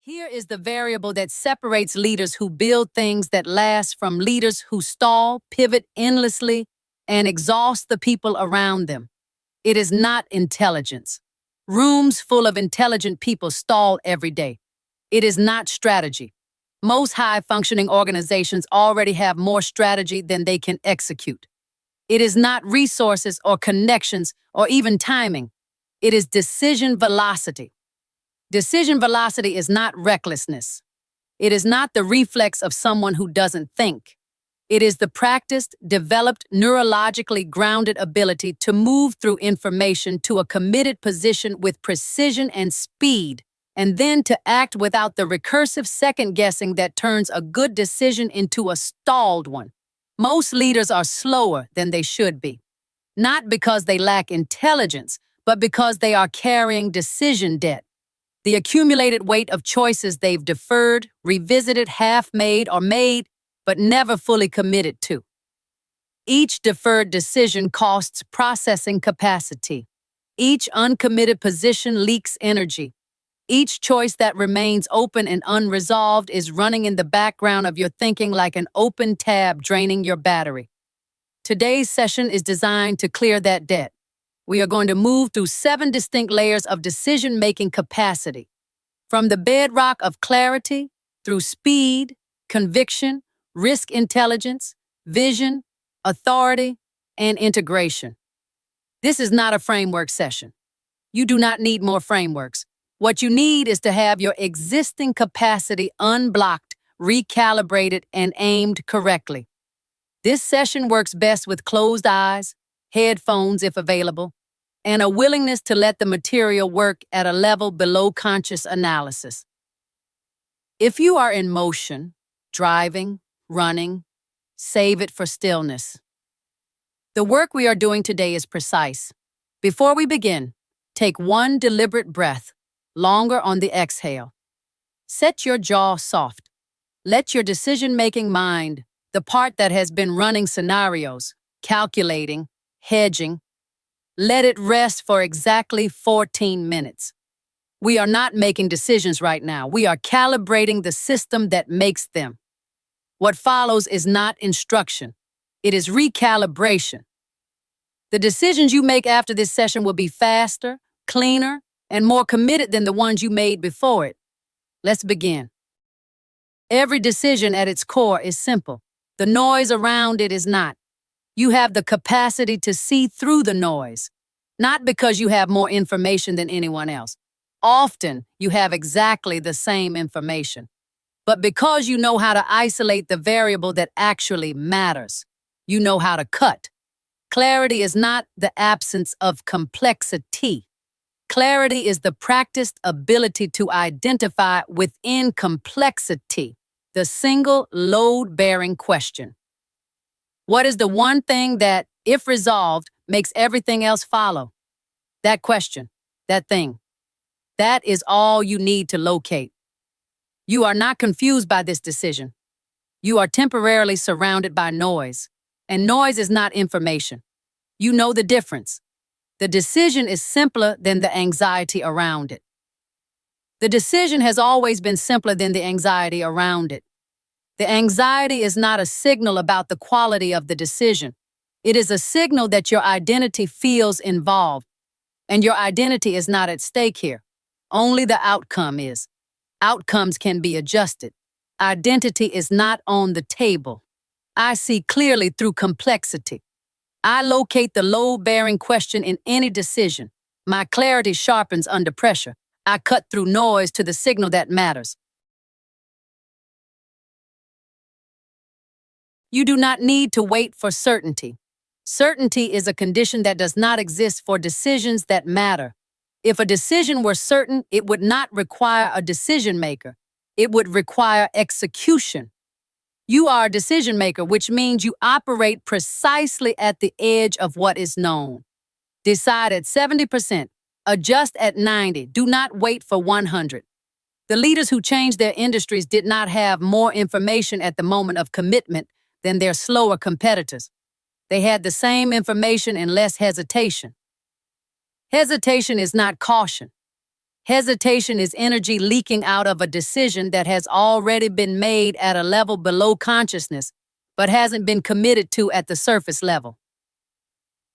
Here is the variable that separates leaders who build things that last from leaders who stall, pivot endlessly, and exhaust the people around them. It is not intelligence. Rooms full of intelligent people stall every day. It is not strategy. Most high-functioning organizations already have more strategy than they can execute. It is not resources or connections or even timing. It is decision velocity. Decision velocity is not recklessness. It is not the reflex of someone who doesn't think. It is the practiced, developed, neurologically grounded ability to move through information to a committed position with precision and speed, and then to act without the recursive second-guessing that turns a good decision into a stalled one. Most leaders are slower than they should be, not because they lack intelligence, but because they are carrying decision debt. The accumulated weight of choices they've deferred, revisited, half-made, or made, but never fully committed to. Each deferred decision costs processing capacity. Each uncommitted position leaks energy. Each choice that remains open and unresolved is running in the background of your thinking like an open tab draining your battery. Today's session is designed to clear that debt. We are going to move through 7 distinct layers of decision-making capacity, from the bedrock of clarity, through speed, conviction, risk intelligence, vision, authority, and integration. This is not a framework session. You do not need more frameworks. What you need is to have your existing capacity unblocked, recalibrated, and aimed correctly. This session works best with closed eyes, headphones if available, and a willingness to let the material work at a level below conscious analysis. If you are in motion, driving, running, save it for stillness. The work we are doing today is precise. Before we begin, take one deliberate breath, longer on the exhale. Set your jaw soft. Let your decision-making mind, the part that has been running scenarios, calculating, hedging, let it rest for exactly 14 minutes. We are not making decisions right now. We are calibrating the system that makes them. What follows is not instruction. It is recalibration. The decisions you make after this session will be faster, cleaner, and more committed than the ones you made before it. Let's begin. Every decision at its core is simple. The noise around it is not. You have the capacity to see through the noise, not because you have more information than anyone else. Often, you have exactly the same information, but because you know how to isolate the variable that actually matters. You know how to cut. Clarity is not the absence of complexity. Clarity is the practiced ability to identify within complexity the single load-bearing question. What is the one thing that, if resolved, makes everything else follow? That question, that thing. That is all you need to locate. You are not confused by this decision. You are temporarily surrounded by noise, and noise is not information. You know the difference. The decision is simpler than the anxiety around it. The decision has always been simpler than the anxiety around it. The anxiety is not a signal about the quality of the decision. It is a signal that your identity feels involved, and your identity is not at stake here. Only the outcome is. Outcomes can be adjusted. Identity is not on the table. I see clearly through complexity. I locate the load-bearing question in any decision. My clarity sharpens under pressure. I cut through noise to the signal that matters. You do not need to wait for certainty. Certainty is a condition that does not exist for decisions that matter. If a decision were certain, it would not require a decision maker. It would require execution. You are a decision maker, which means you operate precisely at the edge of what is known. Decide at 70%. Adjust at 90. Do not wait for 100. The leaders who changed their industries did not have more information at the moment of commitment than their slower competitors. They had the same information and less hesitation. Hesitation is not caution. Hesitation is energy leaking out of a decision that has already been made at a level below consciousness, but hasn't been committed to at the surface level.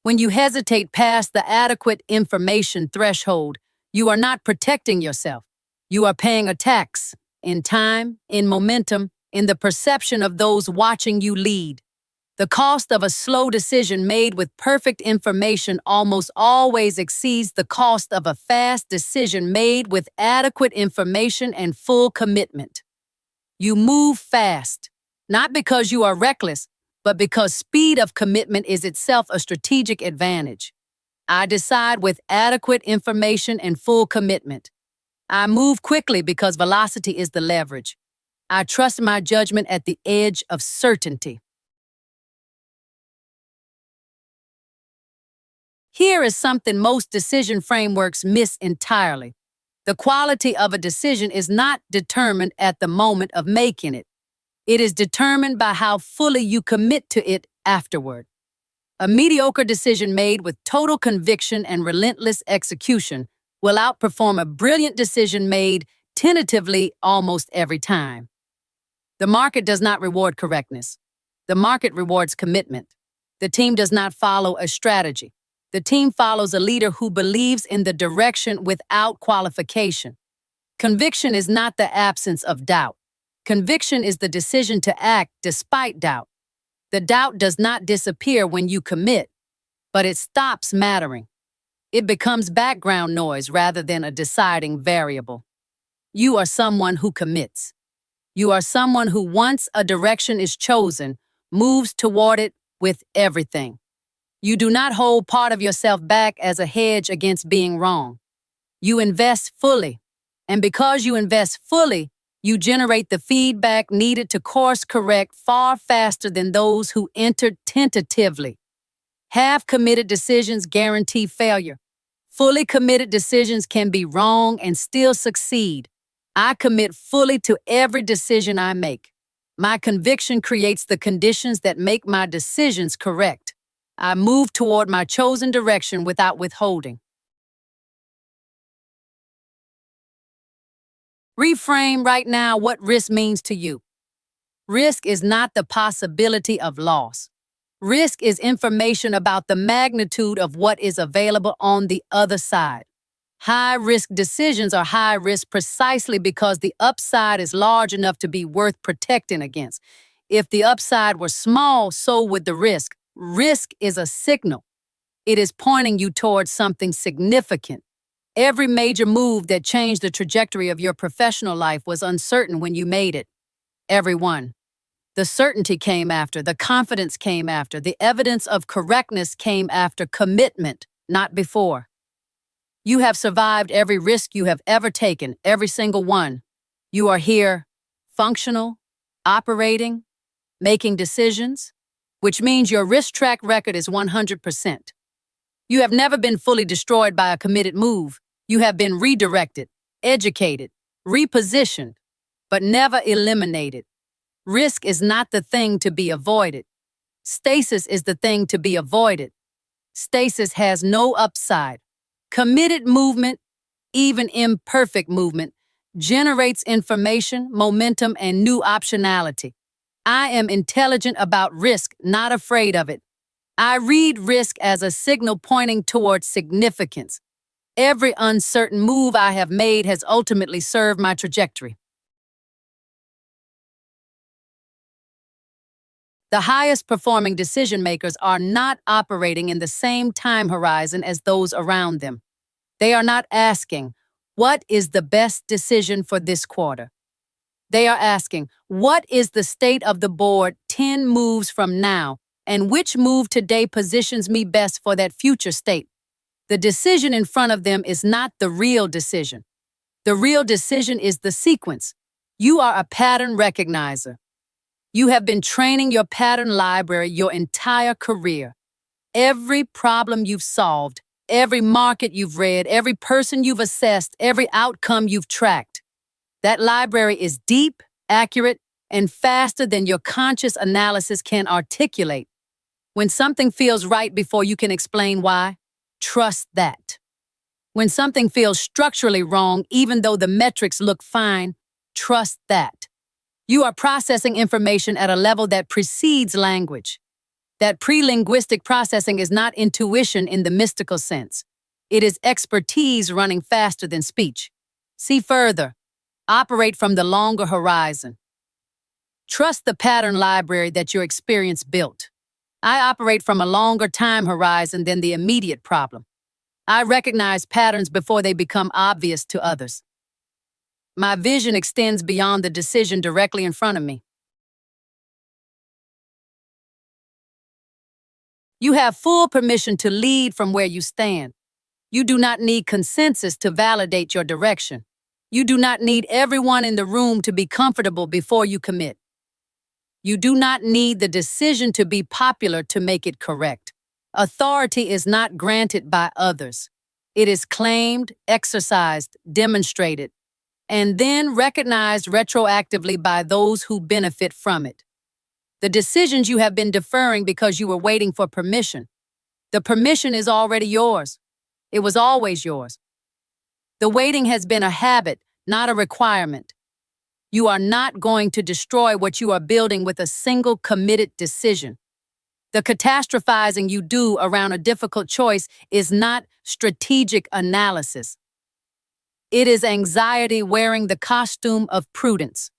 When you hesitate past the adequate information threshold, you are not protecting yourself. You are paying a tax in time, in momentum, in the perception of those watching you lead. The cost of a slow decision made with perfect information almost always exceeds the cost of a fast decision made with adequate information and full commitment. You move fast, not because you are reckless, but because speed of commitment is itself a strategic advantage. I decide with adequate information and full commitment. I move quickly because velocity is the leverage. I trust my judgment at the edge of certainty. Here is something most decision frameworks miss entirely. The quality of a decision is not determined at the moment of making it. It is determined by how fully you commit to it afterward. A mediocre decision made with total conviction and relentless execution will outperform a brilliant decision made tentatively almost every time. The market does not reward correctness. The market rewards commitment. The team does not follow a strategy. The team follows a leader who believes in the direction without qualification. Conviction is not the absence of doubt. Conviction is the decision to act despite doubt. The doubt does not disappear when you commit, but it stops mattering. It becomes background noise rather than a deciding variable. You are someone who commits. You are someone who, once a direction is chosen, moves toward it with everything. You do not hold part of yourself back as a hedge against being wrong. You invest fully, and because you invest fully, you generate the feedback needed to course correct far faster than those who entered tentatively. Half-committed decisions guarantee failure. Fully committed decisions can be wrong and still succeed. I commit fully to every decision I make. My conviction creates the conditions that make my decisions correct. I move toward my chosen direction without withholding. Reframe right now what risk means to you. Risk is not the possibility of loss. Risk is information about the magnitude of what is available on the other side. High-risk decisions are high-risk precisely because the upside is large enough to be worth protecting against. If the upside were small, so would the risk. Risk is a signal. It is pointing you towards something significant. Every major move that changed the trajectory of your professional life was uncertain when you made it. Every one. The certainty came after, the confidence came after, the evidence of correctness came after commitment, not before. You have survived every risk you have ever taken, every single one. You are here, functional, operating, making decisions, which means your risk track record is 100%. You have never been fully destroyed by a committed move. You have been redirected, educated, repositioned, but never eliminated. Risk is not the thing to be avoided. Stasis is the thing to be avoided. Stasis has no upside. Committed movement, even imperfect movement, generates information, momentum, and new optionality. I am intelligent about risk, not afraid of it. I read risk as a signal pointing towards significance. Every uncertain move I have made has ultimately served my trajectory. The highest performing decision makers are not operating in the same time horizon as those around them. They are not asking, what is the best decision for this quarter? They are asking, what is the state of the board 10 moves from now, and which move today positions me best for that future state? The decision in front of them is not the real decision. The real decision is the sequence. You are a pattern recognizer. You have been training your pattern library your entire career. Every problem you've solved, every market you've read, every person you've assessed, every outcome you've tracked. That library is deep, accurate, and faster than your conscious analysis can articulate. When something feels right before you can explain why, trust that. When something feels structurally wrong, even though the metrics look fine, trust that. You are processing information at a level that precedes language. That pre-linguistic processing is not intuition in the mystical sense. It is expertise running faster than speech. See further. Operate from the longer horizon. Trust the pattern library that your experience built. I operate from a longer time horizon than the immediate problem. I recognize patterns before they become obvious to others. My vision extends beyond the decision directly in front of me. You have full permission to lead from where you stand. You do not need consensus to validate your direction. You do not need everyone in the room to be comfortable before you commit. You do not need the decision to be popular to make it correct. Authority is not granted by others. It is claimed, exercised, demonstrated, and then recognized retroactively by those who benefit from it. The decisions you have been deferring because you were waiting for permission. The permission is already yours. It was always yours. The waiting has been a habit, not a requirement. You are not going to destroy what you are building with a single committed decision. The catastrophizing you do around a difficult choice is not strategic analysis. It is anxiety wearing the costume of prudence.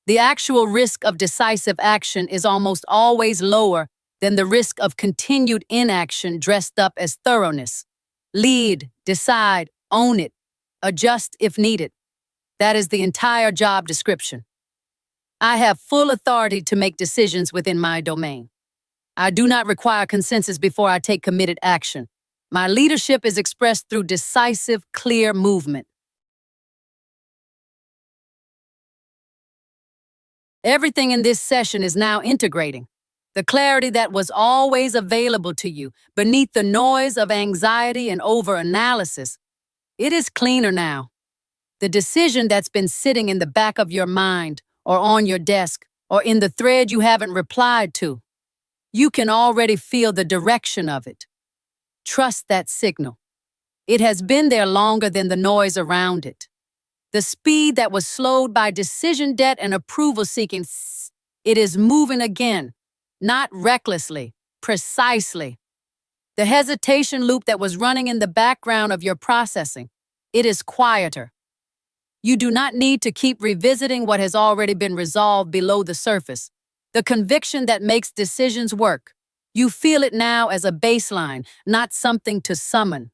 The actual risk of decisive action is almost always lower than the risk of continued inaction dressed up as thoroughness. Lead, decide, own it, adjust if needed. That is the entire job description. I have full authority to make decisions within my domain. I do not require consensus before I take committed action. My leadership is expressed through decisive, clear movement. Everything in this session is now integrating. The clarity that was always available to you beneath the noise of anxiety and over-analysis, it is cleaner now. The decision that's been sitting in the back of your mind or on your desk or in the thread you haven't replied to, you can already feel the direction of it. Trust that signal. It has been there longer than the noise around it. The speed that was slowed by decision debt and approval seeking, it is moving again, not recklessly, precisely. The hesitation loop that was running in the background of your processing, it is quieter. You do not need to keep revisiting what has already been resolved below the surface. The conviction that makes decisions work. You feel it now as a baseline, not something to summon.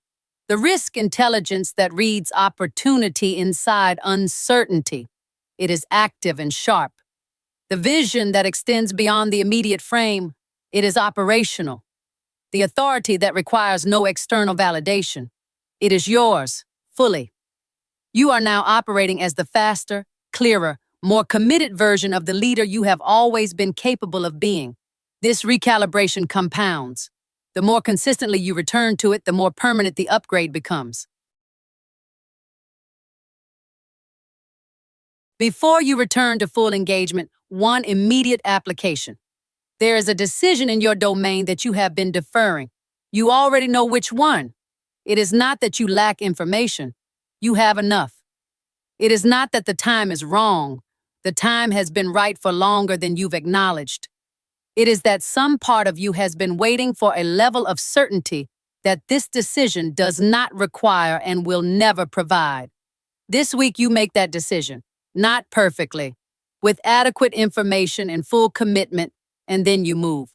The risk intelligence that reads opportunity inside uncertainty. It is active and sharp. The vision that extends beyond the immediate frame. It is operational. The authority that requires no external validation. It is yours, fully. You are now operating as the faster, clearer, more committed version of the leader you have always been capable of being. This recalibration compounds. The more consistently you return to it, the more permanent the upgrade becomes. Before you return to full engagement, one immediate application. There is a decision in your domain that you have been deferring. You already know which one. It is not that you lack information. You have enough. It is not that the time is wrong. The time has been right for longer than you've acknowledged. It is that some part of you has been waiting for a level of certainty that this decision does not require and will never provide. This week you make that decision, not perfectly, with adequate information and full commitment, and then you move.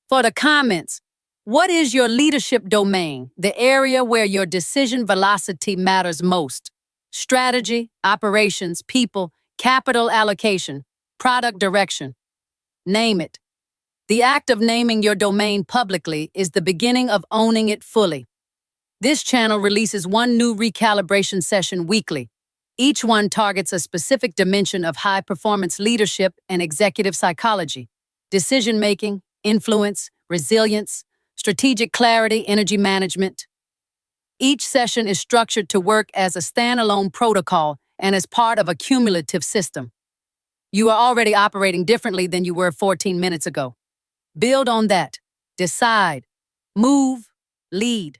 For the comments, what is your leadership domain, the area where your decision velocity matters most? Strategy, operations, people, capital allocation, product direction. Name it. The act of naming your domain publicly is the beginning of owning it fully. This channel releases one new recalibration session weekly. Each one targets a specific dimension of high-performance leadership and executive psychology, decision-making, influence, resilience, strategic clarity, energy management. Each session is structured to work as a standalone protocol and as part of a cumulative system. You are already operating differently than you were 14 minutes ago. Build on that. Decide. Move. Lead.